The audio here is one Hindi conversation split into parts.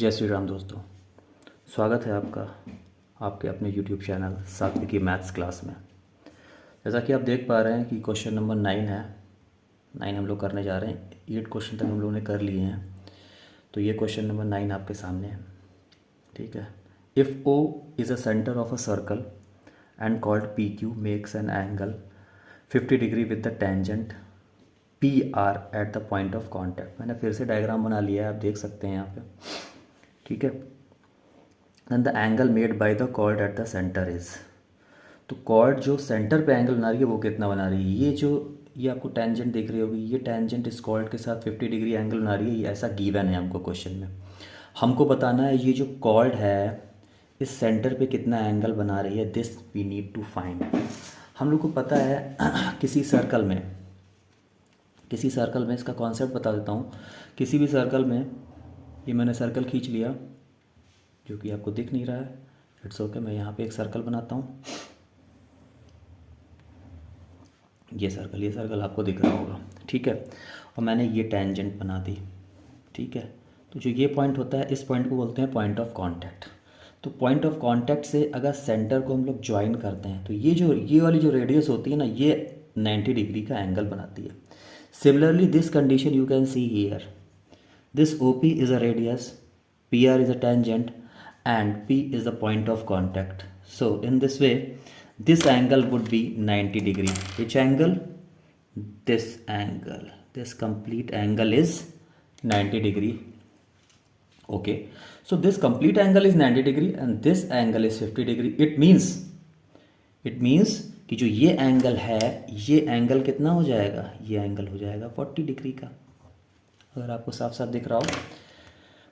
जय श्री राम दोस्तों, स्वागत है आपका आपके अपने YouTube चैनल सात्विकी मैथ्स क्लास में। जैसा कि आप देख पा रहे हैं कि क्वेश्चन नंबर 9 है। 9 हम लोग करने जा रहे हैं। 8 क्वेश्चन तक हम लोगों ने कर लिए हैं, तो ये क्वेश्चन नंबर 9 आपके सामने है। ठीक है। If O is a centre of a circle and called PQ makes an angle 50 degree with the tangent PR at the point of contact. मैंने फिर से डायग्राम बना लिया है, आप देख सकते हैं यहाँ पे। ठीक है। Then the angle made by the chord at the centre is, तो कॉर्ड जो सेंटर पे एंगल बना रही है वो कितना बना रही है। ये आपको टेंजेंट दिख रही होगी, ये टेंजेंट इस कॉर्ड के साथ 50 डिग्री एंगल बना रही है। ये ऐसा गिवन है हमको क्वेश्चन में। हमको बताना है ये जो कॉर्ड है इस सेंटर पे कितना एंगल बना रही है। This we need to find. हम लोग को पता है किसी सर्कल में इसका कॉन्सेप्ट बता देता हूँ। किसी भी सर्कल में, ये मैंने सर्कल खींच लिया जो कि आपको दिख नहीं रहा है, इट्स ओके। मैं यहाँ पे एक सर्कल बनाता हूँ। ये सर्कल आपको दिख रहा होगा। ठीक है। और मैंने ये टेंजेंट बना दी। ठीक है। तो जो ये पॉइंट होता है, इस पॉइंट को बोलते हैं पॉइंट ऑफ कांटेक्ट। तो पॉइंट ऑफ कांटेक्ट से अगर सेंटर को हम लोग ज्वाइन करते हैं तो ये वाली जो रेडियस होती है ना, ये 90 डिग्री का एंगल बनाती है। Similarly this condition you can see here. This OP is a radius, PR is a tangent, and P is the point of contact. So in this way, this angle would be 90 degree. Which angle? This angle. This complete angle is 90 degree. Okay. So this complete angle is 90 degree and this angle is 50 degree. It means कि जो ये एंगल है, ये एंगल कितना हो जाएगा? ये एंगल हो जाएगा 40 डिग्री का। अगर आपको साफ साफ दिख रहा हो,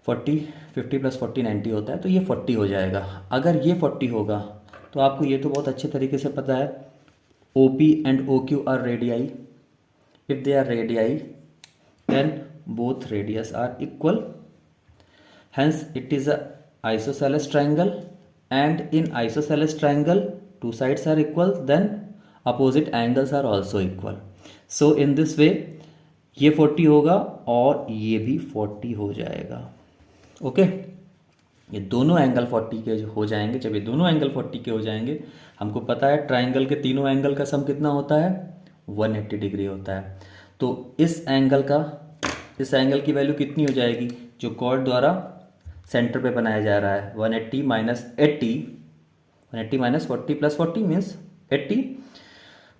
50 प्लस 40 90 होता है, तो ये 40 हो जाएगा। अगर ये 40 होगा तो आपको ये तो बहुत अच्छे तरीके से पता है, OP and OQ are radii. If they are radii then both radius are equal, hence it is a isosceles triangle, and in isosceles triangle two sides are equal, then opposite angles are also equal. So in this way ये 40 होगा और ये भी 40 हो जाएगा। ओके। ये दोनों एंगल 40 के हो जाएंगे। जब ये दोनों एंगल 40 के हो जाएंगे, हमको पता है ट्राइंगल के तीनों एंगल का सम कितना होता है? 180 डिग्री होता है। तो इस एंगल की वैल्यू कितनी हो जाएगी जो कॉर्ड द्वारा सेंटर पे बनाया जा रहा है? 180 माइनस 80, 180 माइनस 40 प्लस 40 मीन्स 80।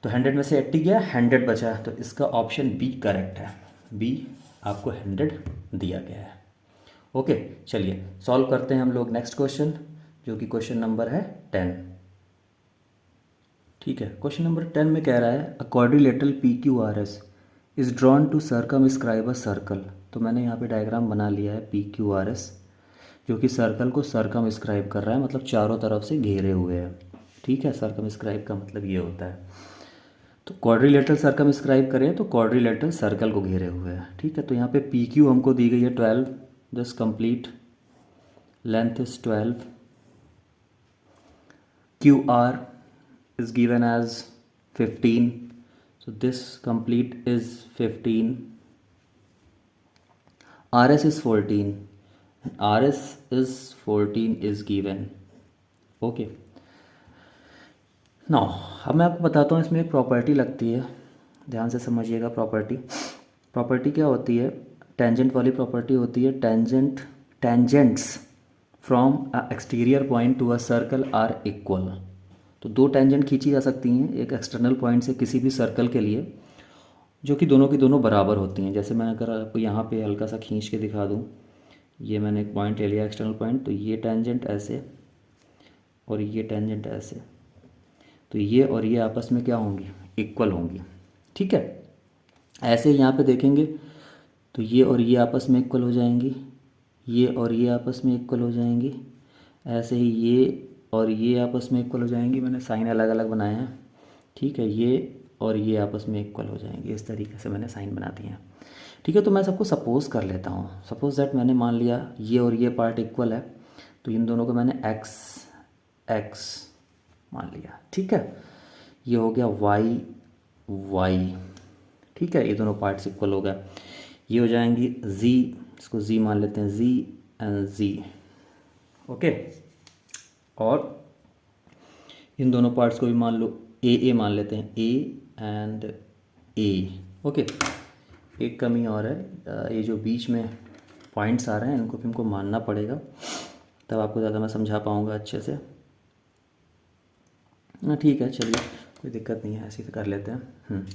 तो 100 में से 80 गया, 100 बचा। तो इसका ऑप्शन B करेक्ट है। B आपको 100 दिया गया है। ओके। चलिए सॉल्व करते हैं हम लोग नेक्स्ट क्वेश्चन, जो कि क्वेश्चन नंबर है 10। ठीक है। क्वेश्चन नंबर 10 में कह रहा है a quadrilateral PQRS is drawn to circumscribe a circle. तो मैंने यहाँ पे डायग्राम बना लिया है PQRS, जो कि सर्कल को सर्कमस्क्राइब कर रहा है, मतलब चारों तरफ से घेरे हुए है। ठीक है। सर्कमस्क्राइब का मतलब ये होता है। तो क्वाड्रिलेटरल सर्कमस्क्राइब करें तो क्वाड्रिलेटरल सर्कल को घेरे हुए है। ठीक है। तो यहाँ पे PQ हमको दी गई है 12, this complete length is 12, QR is given as 15, so this complete is 15, RS is 14, RS is 14 is given. Okay, now अब मैं आपको बताता हूँ, इसमें एक प्रॉपर्टी लगती है, ध्यान से समझिएगा। प्रॉपर्टी क्या होती है? टेंजेंट वाली प्रॉपर्टी होती है, tangents from a exterior point to a circle are equal. तो दो टेंजेंट खींची जा सकती हैं एक एक्सटर्नल पॉइंट से किसी भी सर्कल के लिए, जो कि दोनों की दोनों बराबर होती हैं। जैसे मैं अगर आपको यहाँ पे हल्का सा खींच के दिखा दूँ, ये मैंने एक पॉइंट ले लिया एक्सटर्नल पॉइंट, तो ये टेंजेंट ऐसे और ये टेंजेंट ऐसे, तो ये और ये आपस में क्या होंगी? इक्वल होंगी। ठीक है। ऐसे यहाँ पे देखेंगे तो ये और ये आपस में इक्वल हो जाएंगी, ये और ये आपस में इक्वल हो जाएंगी, ऐसे ही ये और ये आपस में इक्वल हो जाएंगी। मैंने साइन अलग अलग बनाए हैं। ठीक है। ये और ये आपस में इक्वल हो जाएंगे, इस तरीके से मैंने साइन बना दिए हैं। ठीक है। तो मैं सबको सपोज़ कर लेता हूँ। सपोज़ दैट मैंने मान लिया ये और ये पार्ट इक्वल है, तो इन दोनों को मैंने x मान लिया। ठीक है। ये हो गया y। ठीक है। ये दोनों पार्ट्स इक्वल हो गए। ये हो जाएंगी z, इसको z मान लेते हैं, z एंड जी। ओके, और इन दोनों पार्ट्स को भी मान लो ए मान लेते हैं, ए एंड ए। ओके, एक कमी और है, ये जो बीच में पॉइंट्स आ रहे हैं इनको भी हमको मानना पड़ेगा, तब आपको ज़्यादा मैं समझा पाऊँगा अच्छे से। हाँ ठीक है, चलिए कोई दिक्कत नहीं है, ऐसे ही कर लेते हैं।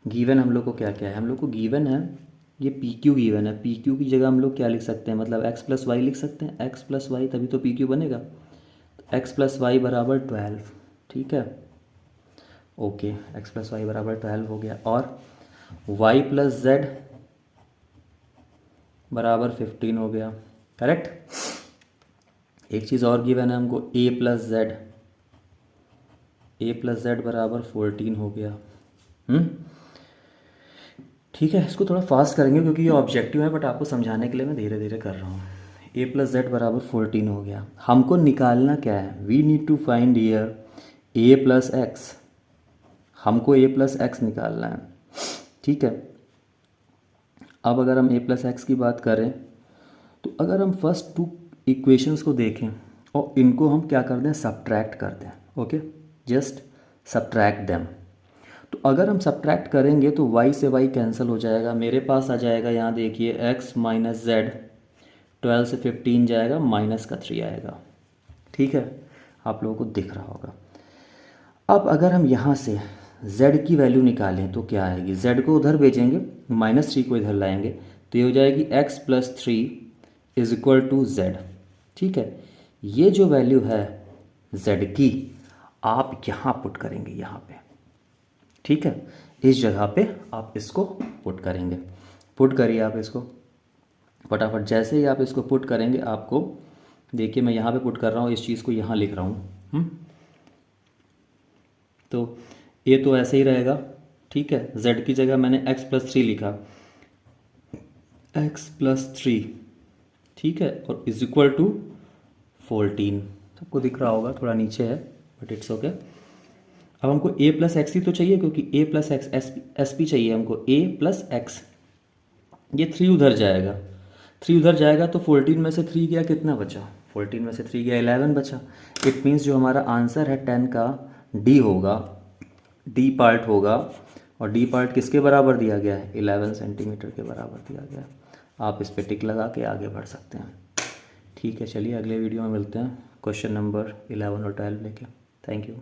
गिवन हम लोग को क्या क्या है, हम लोग को गिवन है ये पी क्यू गिवन है। पी क्यू की जगह हम लोग क्या लिख सकते हैं, मतलब एक्स प्लस वाई लिख सकते हैं, एक्स प्लस वाई, तभी तो पी क्यू बनेगा। एक्स प्लस वाई बराबर 12, ठीक है। ओके, एक्स प्लस वाई बराबर 12 हो गया, और वाई प्लस जेड बराबर 15 हो गया, करेक्ट। एक चीज़ और गिवन है हमको, ए प्लस जेड बराबर 14 हो गया। ठीक है, इसको थोड़ा फास्ट करेंगे क्योंकि ये ऑब्जेक्टिव है, बट आपको समझाने के लिए मैं धीरे धीरे कर रहा हूँ। ए प्लस जेड बराबर 14 हो गया। हमको निकालना क्या है, we need to find here a plus x. हमको ए प्लस एक्स निकालना है, ठीक है। अब अगर हम ए प्लस एक्स की बात करें तो अगर हम फर्स्ट टू इक्वेशंस को देखें और इनको हम क्या कर दें, सब्ट्रैक्ट कर दें। Okay, just subtract them. तो अगर हम सब्ट्रैक्ट करेंगे तो y से y कैंसिल हो जाएगा, मेरे पास आ जाएगा यहाँ देखिए x माइनस जेड, 12 से 15 जाएगा, माइनस का 3 आएगा, ठीक है, आप लोगों को दिख रहा होगा। अब अगर हम यहाँ से z की वैल्यू निकालें तो क्या आएगी, z को उधर भेजेंगे, -3 को इधर लाएंगे, तो ये हो जाएगी x plus 3 is equal to z, ठीक है। ये जो वैल्यू है z की आप यहाँ पुट करेंगे, यहाँ पे, ठीक है, इस जगह पे आप इसको पुट करेंगे। पुट करिए आप इसको फटाफट। जैसे ही आप इसको पुट करेंगे, आपको देखिए मैं यहाँ पे पुट कर रहा हूँ, इस चीज़ को यहाँ लिख रहा हूँ। तो ये तो ऐसे ही रहेगा, ठीक है। z की जगह मैंने x प्लस 3 लिखा, x प्लस 3, ठीक है, और इज इक्वल टू 14। सबको दिख रहा होगा, थोड़ा नीचे है बट इट्स ओके। अब हमको a प्लस एक्स ही तो चाहिए, क्योंकि a plus x S P चाहिए हमको, a प्लस एक्स। ये 3 उधर जाएगा, 3 उधर जाएगा तो 14 में से 3 गया, कितना बचा, 14 में से 3 गया 11 बचा। इट मीन्स जो हमारा आंसर है 10 का डी होगा, डी पार्ट होगा। और डी पार्ट किसके बराबर दिया गया है, 11 सेंटीमीटर के बराबर दिया गया है। आप इस पर टिक लगा के आगे बढ़ सकते हैं, ठीक है। चलिए अगले वीडियो में मिलते हैं क्वेश्चन नंबर 11 और 12 लेके। Thank you.